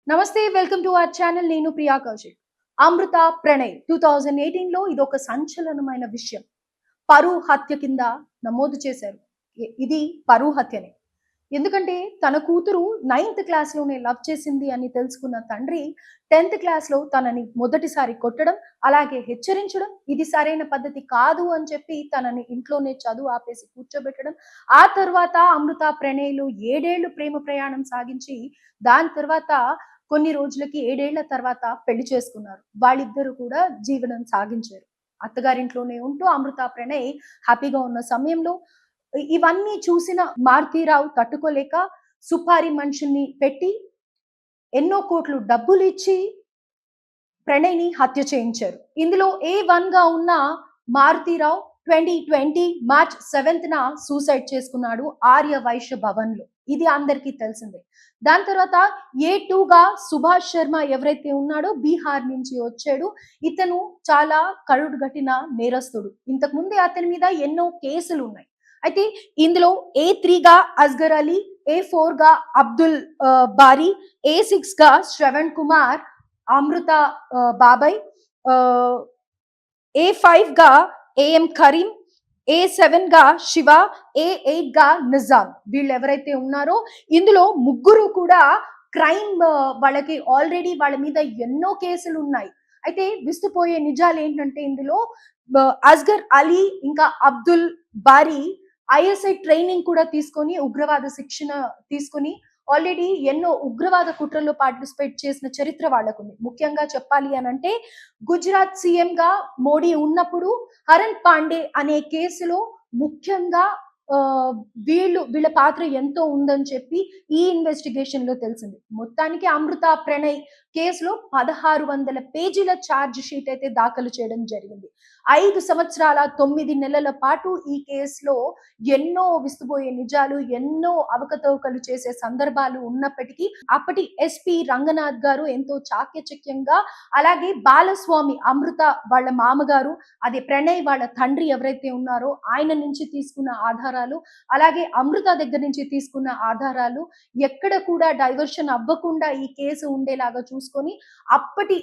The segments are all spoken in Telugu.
నమస్తే, వెల్కమ్ టు అవర్ ఛానల్. నేను ప్రియా కౌశిక్. అమృత ప్రణయ్ 2018లో ఇదొక సంచలనమైన విషయం. పరువు హత్య కింద నమోదు చేశారు. ఇది పరువు హత్యనే. ఎందుకంటే తన కూతురు 9th క్లాస్‌లోనే లవ్ చేసింది అని తెలుసుకున్న తండ్రి 10th క్లాస్‌లో తనని మొదటిసారి కొట్టడం, అలాగే హెచ్చరించడం, ఇది సరైన పద్ధతి కాదు అని చెప్పి తనని ఇంట్లోనే చదువు ఆపేసి కూర్చోబెట్టడం. ఆ తర్వాత అమృత ప్రణయ్‌లు 7 ఏళ్లు ప్రేమ ప్రయాణం సాగించి దాని తర్వాత కొన్ని రోజులకి 7 ఏళ్ల తర్వాత పెళ్లి చేసుకున్నారు. వాళ్ళిద్దరూ కూడా జీవనం సాగించారు. అత్తగారింట్లోనే ఉంటూ అమృత ప్రణయ్ హ్యాపీగా ఉన్న సమయంలో ఇవన్నీ చూసిన మారుతీరావు తట్టుకోలేక సుపారి మనుషుల్ని పెట్టి ఎన్నో కోట్లు డబ్బులిచ్చి ప్రణయ్‌ని హత్య చేయించారు. ఇందులో A1 గా ఉన్న మారుతీరావు 2020 మార్చ్ 7న సూసైడ్ చేసుకున్నాడు ఆర్య వైశ్య భవన్‌లో. ఇది అందరికీ తెలిసిందే. దాని తర్వాత A2గా సుభాష్ శర్మ ఎవరైతే ఉన్నాడో బీహార్ నుంచి వచ్చాడు. ఇతను చాలా కరుడుగట్టిన నేరస్తుడు. ఇంతకు ముందే అతని మీద ఎన్నో కేసులున్నాయి. అయితే ఇందులో A3గా అస్గర్ అలీ, A4గా అబ్దుల్ బారీ, A6గా శ్రవణ్ కుమార్, అమృత బాబాయ్, A5గా ఏఎం కరీం, A7గా శివ, A8గా నిజాం. వీళ్ళు ఎవరైతే ఉన్నారో ఇందులో ముగ్గురు కూడా క్రైమ్, వాళ్ళకి ఆల్రెడీ వాళ్ళ మీద ఎన్నో కేసులు ఉన్నాయి. అయితే విస్తుపోయే నిజాలు ఏంటంటే ఇందులో అస్గర్ అలీ ఇంకా అబ్దుల్ బారీ ఐఎస్ఐ ట్రైనింగ్ కూడా తీసుకొని ఉగ్రవాద శిక్షణ తీసుకొని ఆల్రెడీ ఎన్నో ఉగ్రవాద కుట్రల్లో పార్టిసిపేట్ చేసిన చరిత్ర వాళ్ళకుంది. ముఖ్యంగా చెప్పాలి అనంటే గుజరాత్ సీఎంగా మోడీ ఉన్నప్పుడు హరణ్ పాండే అనే కేసులో ముఖ్యంగా వీళ్ళ పాత్ర ఎంతో ఉందని చెప్పి ఈ ఇన్వెస్టిగేషన్ లో తెలిసింది. మొత్తానికి అమృత ప్రణయ్ కేసులో 1600 పేజీల ఛార్జ్ షీట్ అయితే దాఖలు చేయడం జరిగింది. 5 సంవత్సరాల 9 నెలల పాటు ఈ కేసులో ఎన్నో విస్తుపోయే నిజాలు, ఎన్నో అవకతవకలు చేసే సందర్భాలు ఉన్నప్పటికీ అప్పటి ఎస్పీ రంగనాథ్ గారు ఎంతో చాకచక్యంగా, అలాగే బాలస్వామి అమృత వాళ్ళ మామగారు, అదే ప్రణయ్ వాళ్ళ తండ్రి ఎవరైతే ఉన్నారో ఆయన నుంచి తీసుకున్న ఆధారాలు, అలాగే అమృత దగ్గర నుంచి తీసుకున్న ఆధారాలు ఎక్కడ కూడా డైవర్షన్ అవ్వకుండా ఈ కేసు ఉండేలాగా చూసుకొని అప్పటి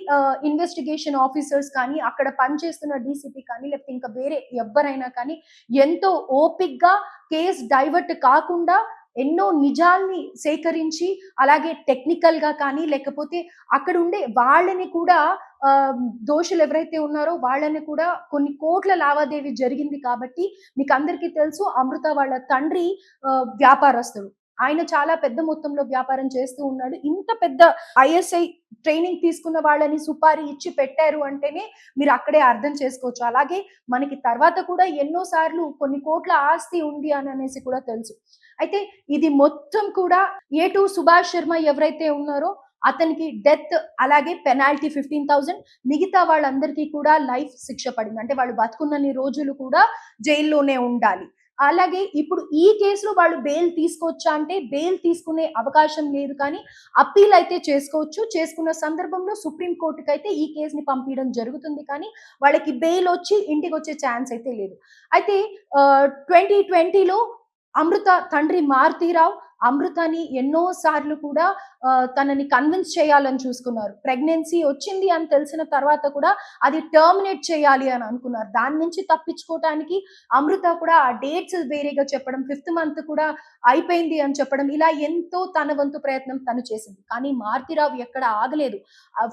ఇన్వెస్టిగేషన్ ఆఫీసర్స్ కానీ, అక్కడ పనిచేస్తున్న డీసీపీ కానీ, లేకపోతే ఇంకా వేరే ఎవ్వరైనా కానీ ఎంతో ఓపిక్గా కేసు డైవర్ట్ కాకుండా ఎన్నో నిజాల్ని సేకరించి, అలాగే టెక్నికల్ గా కానీ లేకపోతే అక్కడ ఉండే వాళ్ళని కూడా దోషులు ఎవరైతే ఉన్నారో వాళ్ళని కూడా కొన్ని కోట్ల లావాదేవీ జరిగింది కాబట్టి మీకు అందరికీ తెలుసు అమృత వాళ్ళ తండ్రి వ్యాపారస్తుడు. ఆయన చాలా పెద్ద మొత్తంలో వ్యాపారం చేస్తూ ఉన్నాడు. ఇంత పెద్ద ఐఎస్ఐ ట్రైనింగ్ తీసుకున్న వాళ్ళని సుపారీ ఇచ్చి పెట్టారు అంటేనే మీరు అక్కడే అర్థం చేసుకోవచ్చు. అలాగే మనకి తర్వాత కూడా ఎన్నో సార్లు కొన్ని కోట్ల ఆస్తి ఉంది అని అనేసి కూడా తెలుసు. అయితే ఇది మొత్తం కూడా A2 సుభాష్ శర్మ ఎవరైతే ఉన్నారో అతనికి డెత్, అలాగే పెనాల్టీ 15,000, మిగతా వాళ్ళందరికీ కూడా లైఫ్ శిక్ష పడింది. అంటే వాళ్ళు బతుకున్నన్ని రోజులు కూడా జైల్లోనే ఉండాలి. అలాగే ఇప్పుడు ఈ కేసులో వాళ్ళు బెయిల్ తీసుకోవచ్చా అంటే బెయిల్ తీసుకునే అవకాశం లేదు, కానీ అప్పీల్ అయితే చేసుకోవచ్చు. చేసుకున్న సందర్భంలో సుప్రీం కోర్టుకి అయితే ఈ కేసుని పంపించడం జరుగుతుంది, కానీ వాళ్ళకి బెయిల్ వచ్చి ఇంటికి వచ్చే ఛాన్స్ అయితే లేదు. అయితే 2020లో అమృత తండ్రి మారుతీరావు అమృతని ఎన్నో సార్లు కూడా తనని కన్విన్స్ చేయాలని చూసుకున్నారు. ప్రెగ్నెన్సీ వచ్చింది అని తెలిసిన తర్వాత కూడా అది టర్మినేట్ చేయాలి అని అనుకున్నారు. దాని నుంచి తప్పించుకోవటానికి అమృత కూడా ఆ డేట్స్ వేరేగా చెప్పడం, 5th మంత్ కూడా అయిపోయింది అని చెప్పడం, ఇలా ఎంతో తన వంతు ప్రయత్నం తను చేసింది. కానీ మారుతీరావు ఎక్కడ ఆగలేదు.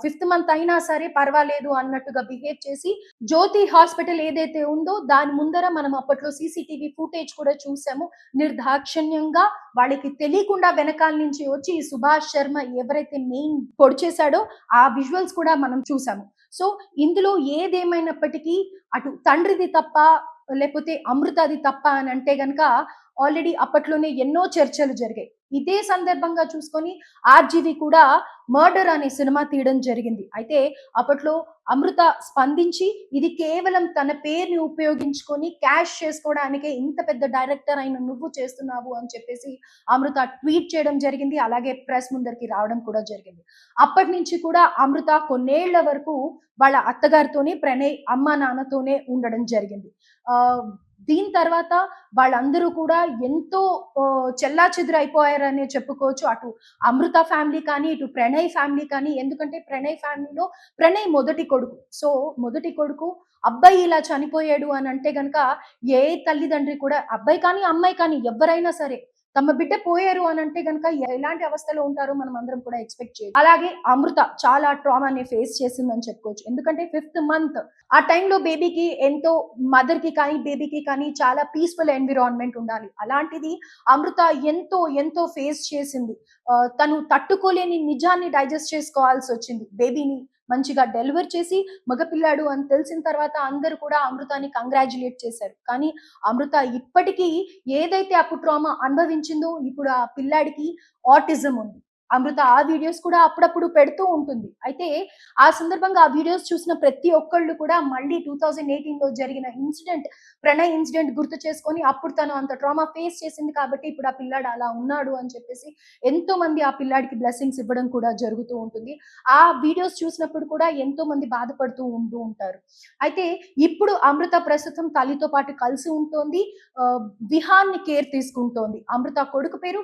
5th మంత్ అయినా సరే పర్వాలేదు అన్నట్టుగా బిహేవ్ చేసి జ్యోతి హాస్పిటల్ ఏదైతే ఉందో దాని ముందర మనం అప్పట్లో సీసీటీవీ ఫుటేజ్ కూడా చూసాము. నిర్దాక్షిణ్యంగా వాళ్ళకి తెలియకుండా వెనకాల నుంచి వచ్చి ఈ సుభాష్ శర్మ ఎవరైతే మెయిన్ పొడి చేశాడో ఆ విజువల్స్ కూడా మనం చూసాము. సో ఇందులో ఏదేమైనప్పటికీ అటు తండ్రిది తప్ప లేకపోతే అమృతది తప్ప అని అంటే గనక ఆల్రెడీ అప్పట్లోనే ఎన్నో చర్చలు జరిగాయి. ఇదే సందర్భంగా చూసుకొని ఆర్జీవి కూడా మర్డర్ అనే సినిమా తీయడం జరిగింది. అయితే అప్పట్లో అమృత స్పందించి ఇది కేవలం తన పేరుని ఉపయోగించుకొని క్యాష్ చేసుకోవడానికే ఇంత పెద్ద డైరెక్టర్ అయిన నువ్వు చేస్తున్నావు అని చెప్పేసి అమృత ట్వీట్ చేయడం జరిగింది. అలాగే ప్రెస్ ముందరికి రావడం కూడా జరిగింది. అప్పటి నుంచి కూడా అమృత కొన్నేళ్ల వరకు వాళ్ళ అత్తగారితోనే, ప్రణయ్ అమ్మ నాన్నతోనే ఉండడం జరిగింది. దీని తర్వాత వాళ్ళందరూ కూడా ఎంతో చెల్లాచెదురైపోయారనే చెప్పుకోవచ్చు. అటు అమృత ఫ్యామిలీ కానీ, ఇటు ప్రణయ్ ఫ్యామిలీ కానీ. ఎందుకంటే ప్రణయ్ ఫ్యామిలీలో ప్రణయ్ మొదటి కొడుకు. సో, మొదటి కొడుకు అబ్బాయి ఇలా చనిపోయాడు అనంటే గనక ఏ తల్లిదండ్రి కూడా అబ్బాయి కానీ, అమ్మాయి కానీ ఎవ్వరైనా సరే తమ బిడ్డ పోయారు అనంటే గనక ఎలాంటి అవస్థలో ఉంటారో మనం అందరం కూడా ఎక్స్‌పెక్ట్ చేయొచ్చు. అలాగే అమృత చాలా ట్రామాని ఫేస్ చేసిందని చెప్పుకోవచ్చు. ఎందుకంటే ఫిఫ్త్ మంత్ ఆ టైంలో బేబీకి ఎంతో మదర్‌కి కానీ, బేబీకి కానీ చాలా పీస్‌ఫుల్ ఎన్విరాన్మెంట్ ఉండాలి. అలాంటిది అమృత ఎంతో ఫేస్ చేసింది. తను తట్టుకోలేని నిజాన్ని డైజెస్ట్ చేసుకోవాల్సొచ్చింది. బేబీని మంచిగా డెలివర్ చేసి మగపిల్లాడు అని తెలిసిన తర్వాత అందరూ కూడా అమృతాని కంగ్రాచ్యులేట్ చేశారు. కానీ అమృత ఇప్పటికీ ఏదైతే అప్పుడు ట్రామా అనుభవించిందో ఇప్పుడు ఆ పిల్లాడికి ఆటిజం ఉంది. అమృత ఆ వీడియోస్ కూడా అప్పుడప్పుడు పెడుతూ ఉంటుంది. అయితే ఆ సందర్భంగా ఆ వీడియోస్ చూసిన ప్రతి ఒక్కళ్ళు కూడా మళ్ళీ 2018లో జరిగిన ప్రణయ్ ఇన్సిడెంట్ గుర్తు చేసుకొని అప్పుడు తను అంత ట్రామా ఫేస్ చేసింది కాబట్టి ఇప్పుడు ఆ పిల్లాడు అలా ఉన్నాడు అని చెప్పేసి ఎంతో మంది ఆ పిల్లాడికి బ్లెస్సింగ్స్ ఇవ్వడం కూడా జరుగుతూ ఉంటుంది. ఆ వీడియోస్ చూసినప్పుడు కూడా ఎంతో మంది బాధపడుతూ ఉంటూ ఉంటారు. అయితే ఇప్పుడు అమృత ప్రస్తుతం తల్లితో పాటు కలిసి ఉంటోంది. విహాన్‌ని కేర్ తీసుకుంటోంది. అమృత కొడుకు పేరు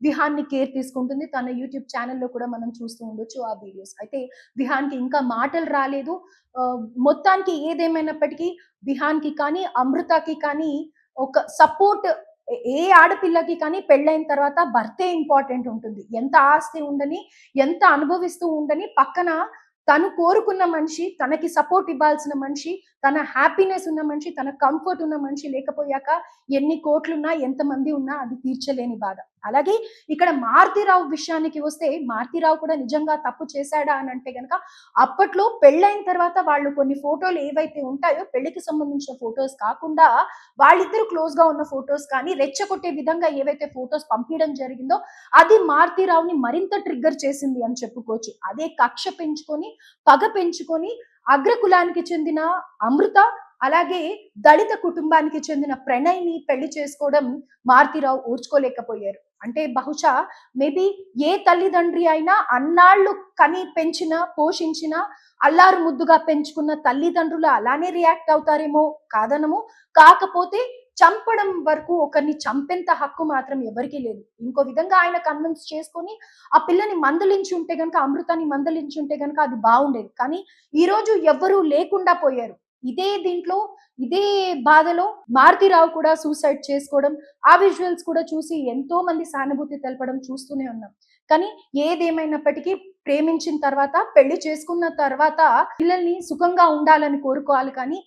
విహాన్‌ని కేర్ తీసుకుంటుంది. తన యూట్యూబ్ ఛానెల్‌లో కూడా మనం చూస్తూ ఉండొచ్చు ఆ వీడియోస్. అయితే విహాన్‌కి ఇంకా మాటలు రాలేదు. మొత్తానికి ఏదేమైనప్పటికీ విహాన్‌కి కానీ, అమృతకి కానీ ఒక సపోర్ట్ ఏ ఆడపిల్లకి కానీ పెళ్ళైన తర్వాత భర్తే ఇంపార్టెంట్ ఉంటుంది. ఎంత ఆస్తి ఉండని, ఎంత అనుభవిస్తూ ఉండని పక్కన తను కోరుకున్న మనిషి, తనకి సపోర్ట్ ఇవ్వాల్సిన మనిషి, తన హ్యాపీనెస్ ఉన్న మనిషి, తన కంఫర్ట్ ఉన్న మనిషి లేకపోయాక ఎన్ని కోట్లున్నా, ఎంతమంది ఉన్నా అది తీర్చలేని బాధ. అలాగే ఇక్కడ మారుతీరావు విషయానికి వస్తే, మారుతీరావు కూడా నిజంగా తప్పు చేశాడా అనంటే గనక, అప్పట్లో పెళ్ళైన తర్వాత వాళ్ళు కొన్ని ఫోటోలు ఏవైతే ఉంటాయో, పెళ్లికి సంబంధించిన ఫోటోస్ కాకుండా, వాళ్ళిద్దరూ క్లోజ్‌గా ఉన్న ఫోటోస్ కానీ, రెచ్చగొట్టే విధంగా ఏవైతే ఫోటోస్ పంపియడం జరిగిందో, అది మారుతీరావుని మరింత ట్రిగ్గర్ చేసింది అని చెప్పుకోవచ్చు. అదే కక్ష పెంచుకొని, పగ పెంచుకొని, అగ్రకులానికి చెందిన అమృత, అలాగే దళిత కుటుంబానికి చెందిన ప్రణయ్‌ని పెళ్లి చేసుకోవడం మారుతీరావు ఓర్చుకోలేకపోయారు. అంటే బహుశా మేబీ ఏ తల్లిదండ్రి అయినా అన్నాళ్ళు కని పెంచిన, పోషించిన, అల్లారు ముద్దుగా పెంచుకున్న తల్లిదండ్రులు అలానే రియాక్ట్ అవుతారేమో కాదనము. కాకపోతే చంపడం వరకు ఒకరిని చంపేంత హక్కు మాత్రం ఎవరికీ లేదు. ఇంకో విధంగా ఆయన కన్విన్స్ చేసుకొని ఆ పిల్లని మందలించి ఉంటే గనక, అమృతాన్ని మందలించి ఉంటే గనక అది బావుండేది. కానీ ఈరోజు ఎవ్వరూ లేకుండా పోయారు. దీంట్లో ఇదే బాధలో మారుతీరావు కూడా సూసైడ్ చేసుకోవడం, ఆ విజువల్స్ కూడా చూసి ఎంతో మంది సానుభూతి తెలపడం చూస్తూనే ఉన్నాం. కానీ ఏదేమైనప్పటికీ ప్రేమించిన తర్వాత, పెళ్లి చేసుకున్న తర్వాత పిల్లల్ని సుఖంగా ఉండాలని కోరుకోవాలి కానీ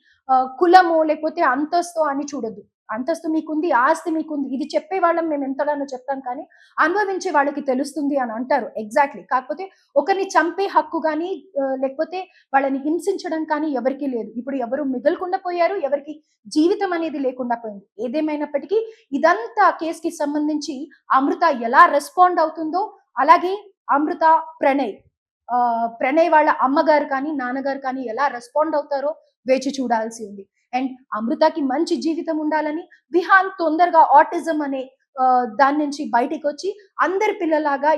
కులమో లేకపోతే అంతsto అని చూడొద్దు. అంతస్తు మీకుంది, ఆస్తి మీకుంది. ఇది చెప్పేవాళ్ళం మేము ఎంతగానో చెప్తాం కానీ, అనుభవించే వాళ్ళకి తెలుస్తుంది అని అంటారు. ఎగ్జాక్ట్‌లీ. కాకపోతే ఒకరిని చంపే హక్కు గాని లేకపోతే వాళ్ళని హింసించడం కానీ ఎవరికీ లేదు. ఇప్పుడు ఎవరు మిగలకుండా పోయారు. ఎవరికీ జీవితం అనేది లేకుండా పోయింది. ఏదేమైనప్పటికీ ఇదంతా కేస్‌కి సంబంధించి అమృత ఎలా రెస్పాండ్ అవుతుందో, అలాగే అమృత, ప్రణయ్ ప్రణయ్ వాళ్ళ అమ్మగారు కానీ, నాన్నగారు కానీ ఎలా రెస్పాండ్ అవుతారో వేచి చూడాల్సి ఉంది. అండ్ అమృతకి మంచి జీవితం ఉండాలని, విహాన్ తొందరగా ఆటిజం అనే దాని నుంచి బయటికొచ్చి అందరి పిల్లలాగా